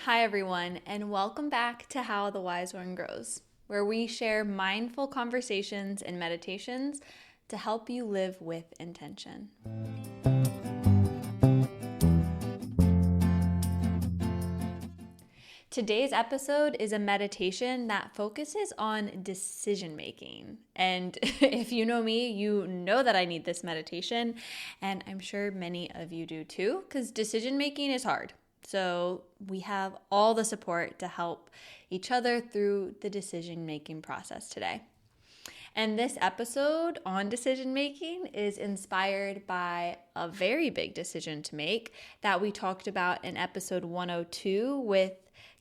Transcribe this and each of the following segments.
Hi, everyone, and welcome back to How the Wise One Grows, where we share mindful conversations and meditations to help you live with intention. Today's episode is a meditation that focuses on decision making. And if you know me, you know that I need this meditation, and I'm sure many of you do too, because decision making is hard. So we have all the support to help each other through the decision-making process today. And this episode on decision making is inspired by a very big decision to make that we talked about in episode 102 with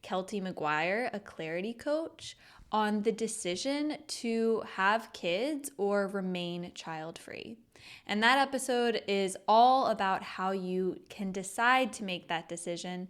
Kelty McGuire, a clarity coach, on the decision to have kids or remain child-free. And that episode is all about how you can decide to make that decision.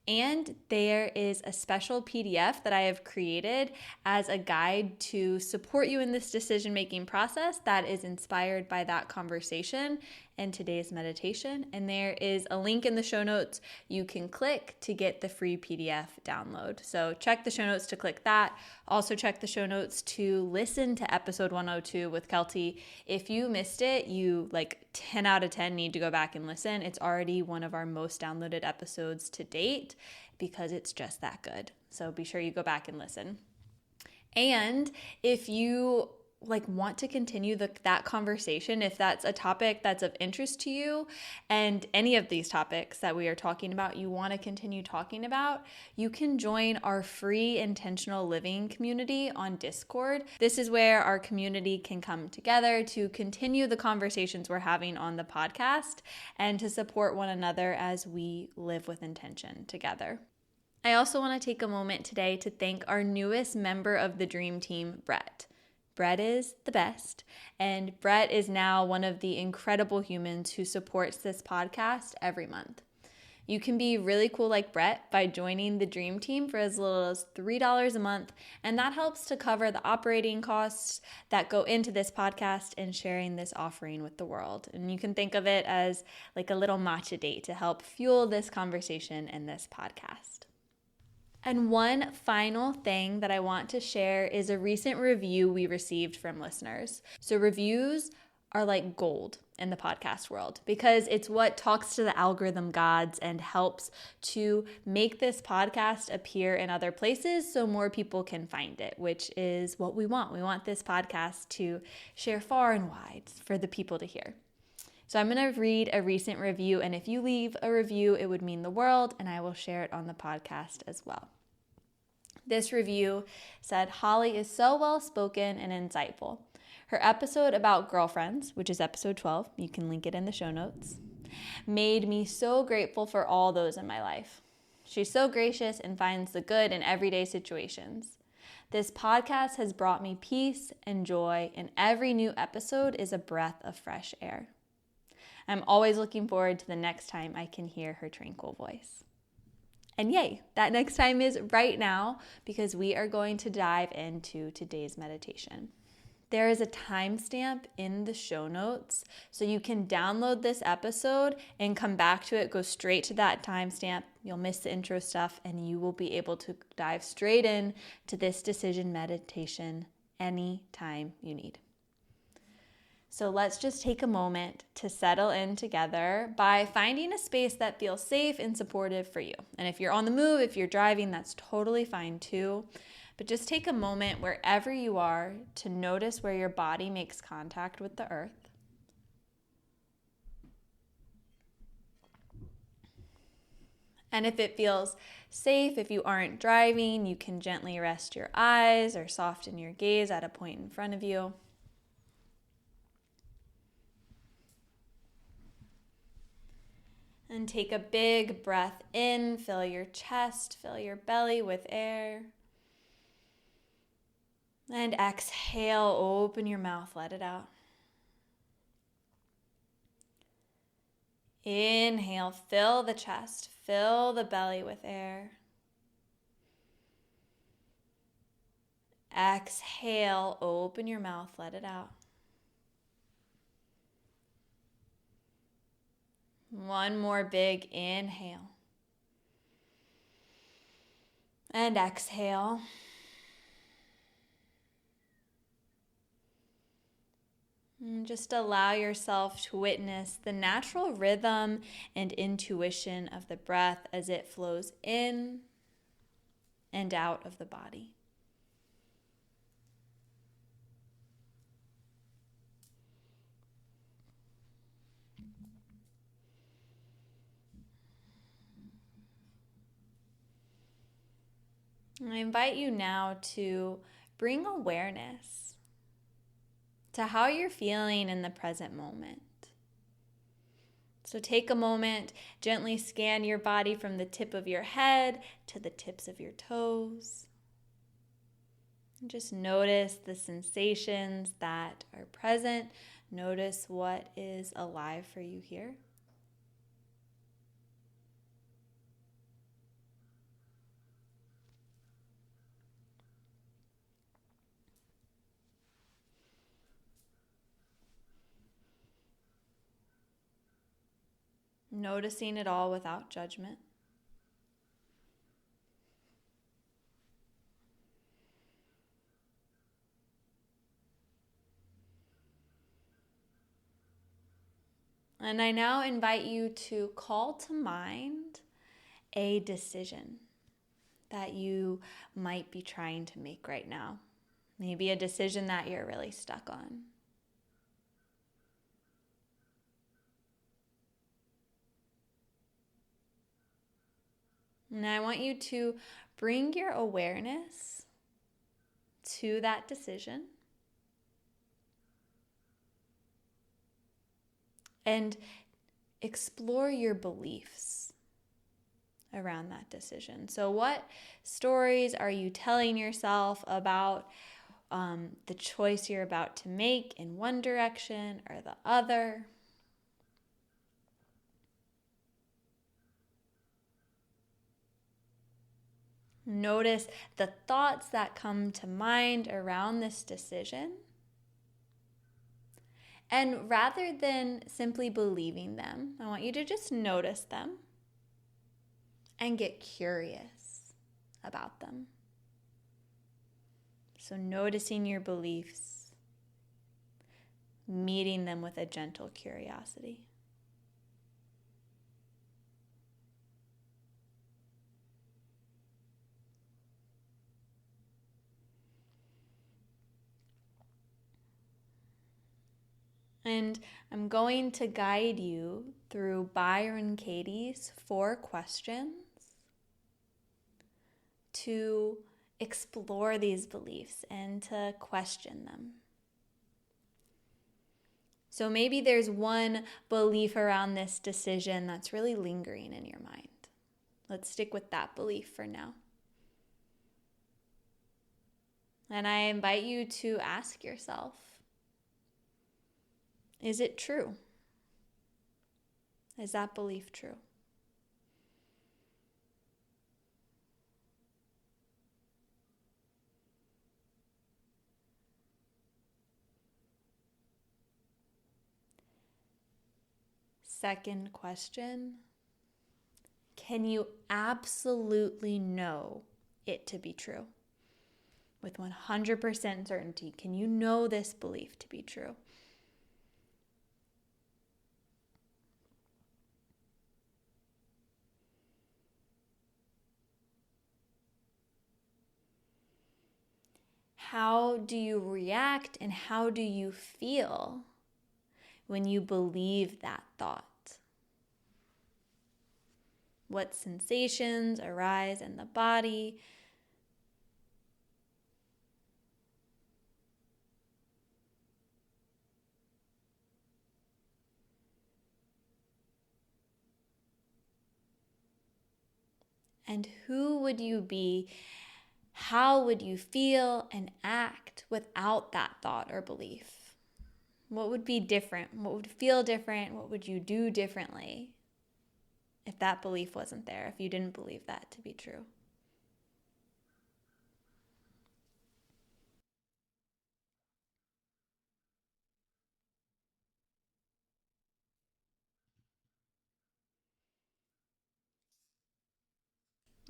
And there is a special PDF that I have created as a guide to support you in this decision-making process that is inspired by that conversation and today's meditation. And there is a link in the show notes you can click to get the free PDF download. So check the show notes to click that. Also check the show notes to listen to episode 102 with Kelty. If you missed it, you 10 out of 10 need to go back and listen. It's already one of our most downloaded episodes to date because it's just that good. So be sure you go back and listen. And if you want to continue that conversation, if that's a topic that's of interest to you, and any of these topics that we are talking about, you want to continue talking about, you can join our free intentional living community on Discord. This is where our community can come together to continue the conversations we're having on the podcast and to support one another as we live with intention together. I also want to take a moment today to thank our newest member of the Dream Team, Brett. Brett is the best, and Brett is now one of the incredible humans who supports this podcast every month. You can be really cool like Brett by joining the Dream Team for as little as $3 a month, and that helps to cover the operating costs that go into this podcast and sharing this offering with the world. And you can think of it as like a little matcha date to help fuel this conversation and this podcast. And one final thing that I want to share is a recent review we received from listeners. So reviews are like gold in the podcast world because it's what talks to the algorithm gods and helps to make this podcast appear in other places so more people can find it, which is what we want. We want this podcast to share far and wide for the people to hear. So I'm going to read a recent review, and if you leave a review, it would mean the world, and I will share it on the podcast as well. This review said, Holly is so well-spoken and insightful. Her episode about girlfriends, which is episode 12, you can link it in the show notes, made me so grateful for all those in my life. She's so gracious and finds the good in everyday situations. This podcast has brought me peace and joy, and every new episode is a breath of fresh air. I'm always looking forward to the next time I can hear her tranquil voice. And yay, that next time is right now because we are going to dive into today's meditation. There is a timestamp in the show notes, so you can download this episode and come back to it, go straight to that timestamp. You'll miss the intro stuff and you will be able to dive straight in to this decision meditation anytime you need. So let's just take a moment to settle in together by finding a space that feels safe and supportive for you. And if you're on the move, if you're driving, that's totally fine too. But just take a moment wherever you are to notice where your body makes contact with the earth. And if it feels safe, if you aren't driving, you can gently rest your eyes or soften your gaze at a point in front of you. And take a big breath in, fill your chest, fill your belly with air. And exhale, open your mouth, let it out. Inhale, fill the chest, fill the belly with air. Exhale, open your mouth, let it out. One more big inhale. And exhale. And just allow yourself to witness the natural rhythm and intuition of the breath as it flows in and out of the body. And I invite you now to bring awareness to how you're feeling in the present moment. So take a moment, gently scan your body from the tip of your head to the tips of your toes. And just notice the sensations that are present. Notice what is alive for you here. Noticing it all without judgment. And I now invite you to call to mind a decision that you might be trying to make right now. Maybe a decision that you're really stuck on. And I want you to bring your awareness to that decision and explore your beliefs around that decision. So what stories are you telling yourself about the choice you're about to make in one direction or the other? Notice the thoughts that come to mind around this decision. And rather than simply believing them, I want you to just notice them and get curious about them. So noticing your beliefs, meeting them with a gentle curiosity. And I'm going to guide you through Byron Katie's 4 questions to explore these beliefs and to question them. So maybe there's one belief around this decision that's really lingering in your mind. Let's stick with that belief for now. And I invite you to ask yourself, is it true? Is that belief true? Second question, can you absolutely know it to be true? With 100% certainty, can you know this belief to be true? How do you react and how do you feel when you believe that thought? What sensations arise in the body? And who would you be? How would you feel and act without that thought or belief? What would be different? What would feel different? What would you do differently if that belief wasn't there, if you didn't believe that to be true?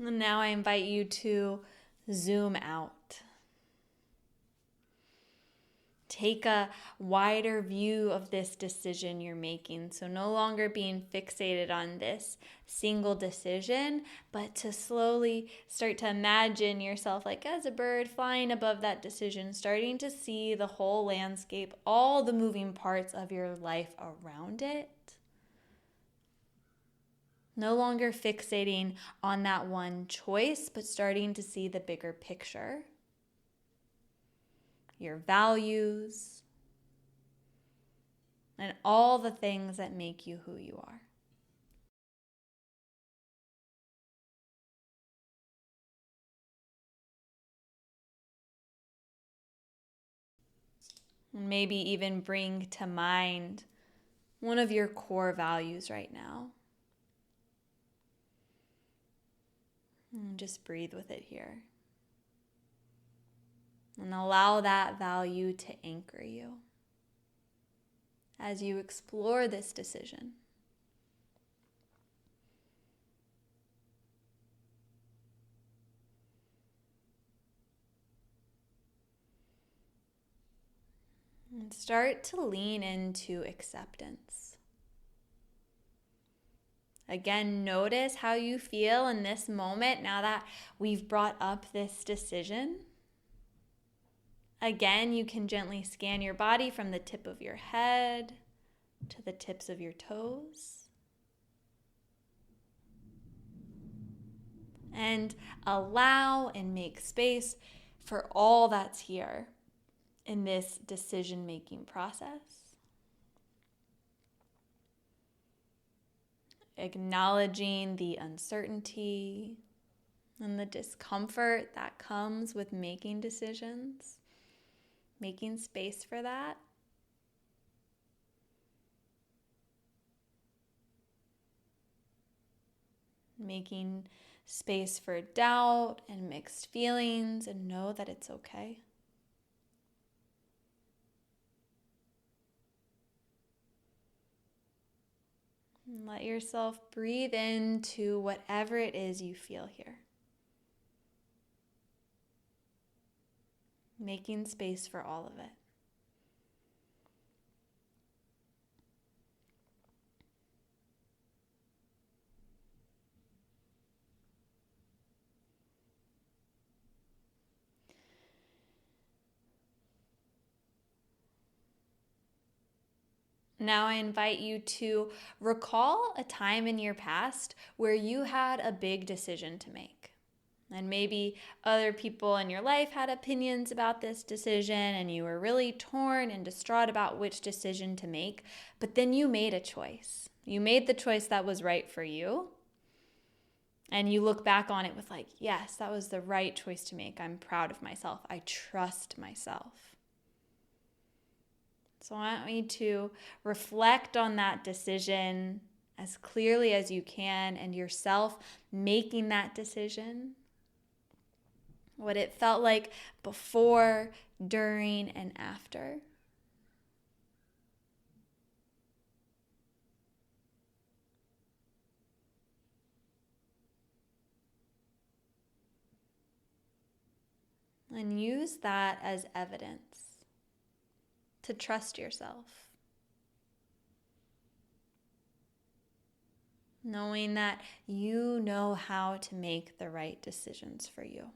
And now I invite you to zoom out. Take a wider view of this decision you're making. So no longer being fixated on this single decision, but to slowly start to imagine yourself like as a bird flying above that decision, starting to see the whole landscape, all the moving parts of your life around it. No longer fixating on that one choice, but starting to see the bigger picture. Your values, and all the things that make you who you are. And maybe even bring to mind one of your core values right now. And just breathe with it here. And allow that value to anchor you as you explore this decision. And start to lean into acceptance. Again, notice how you feel in this moment now that we've brought up this decision. Again, you can gently scan your body from the tip of your head to the tips of your toes. And allow and make space for all that's here in this decision-making process. Acknowledging the uncertainty and the discomfort that comes with making decisions. Making space for that. Making space for doubt and mixed feelings, and know that it's okay. And let yourself breathe into whatever it is you feel here. Making space for all of it. Now I invite you to recall a time in your past where you had a big decision to make. And maybe other people in your life had opinions about this decision and you were really torn and distraught about which decision to make. But then you made a choice. You made the choice that was right for you. And you look back on it with like, yes, that was the right choice to make. I'm proud of myself. I trust myself. So I want you to reflect on that decision as clearly as you can and yourself making that decision. What it felt like before, during, and after. And use that as evidence to trust yourself. Knowing that you know how to make the right decisions for you.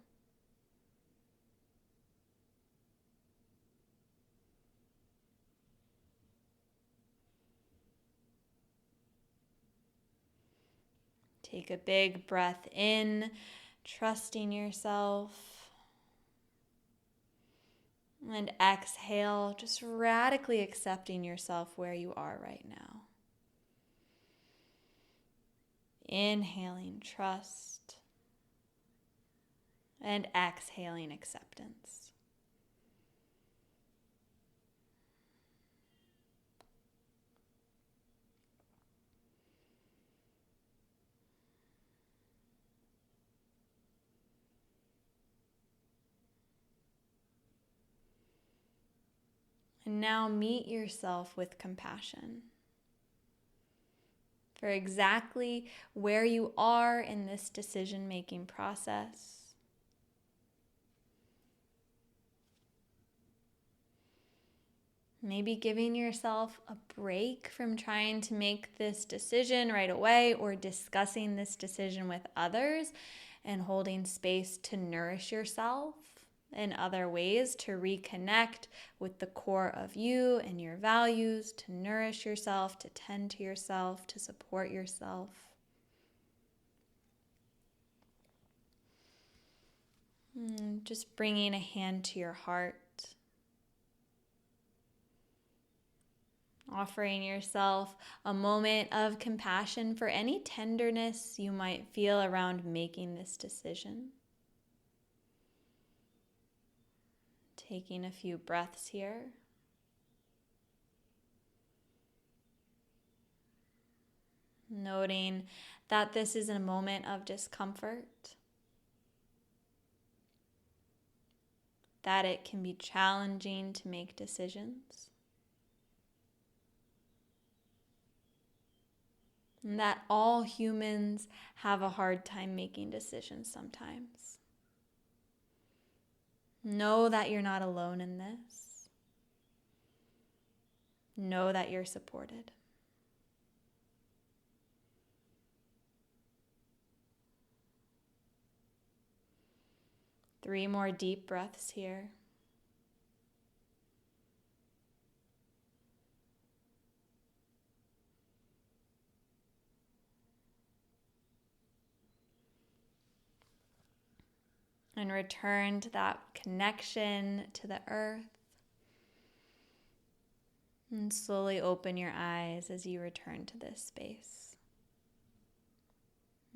Take a big breath in, trusting yourself. And exhale, just radically accepting yourself where you are right now. Inhaling trust and exhaling acceptance. And now meet yourself with compassion. for exactly where you are in this decision-making process. Maybe giving yourself a break from trying to make this decision right away or discussing this decision with others, and holding space to nourish yourself in other ways, to reconnect with the core of you and your values, to nourish yourself, to tend to yourself, to support yourself. Just bringing a hand to your heart. Offering yourself a moment of compassion for any tenderness you might feel around making this decision. Taking a few breaths here. Noting that this is a moment of discomfort. That it can be challenging to make decisions. And that all humans have a hard time making decisions sometimes. Know that you're not alone in this. Know that you're supported. Three more deep breaths here. And return to that connection to the earth. And slowly open your eyes as you return to this space.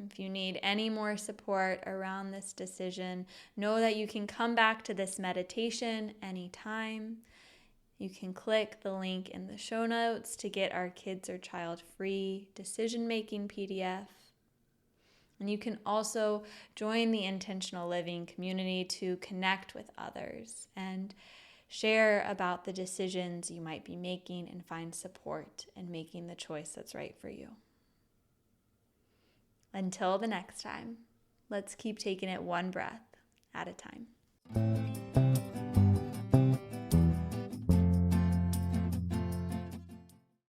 If you need any more support around this decision, know that you can come back to this meditation anytime. You can click the link in the show notes to get our Kids or Child Free decision-making PDF. And you can also join the Intentional Living community to connect with others and share about the decisions you might be making and find support in making the choice that's right for you. Until the next time, let's keep taking it one breath at a time.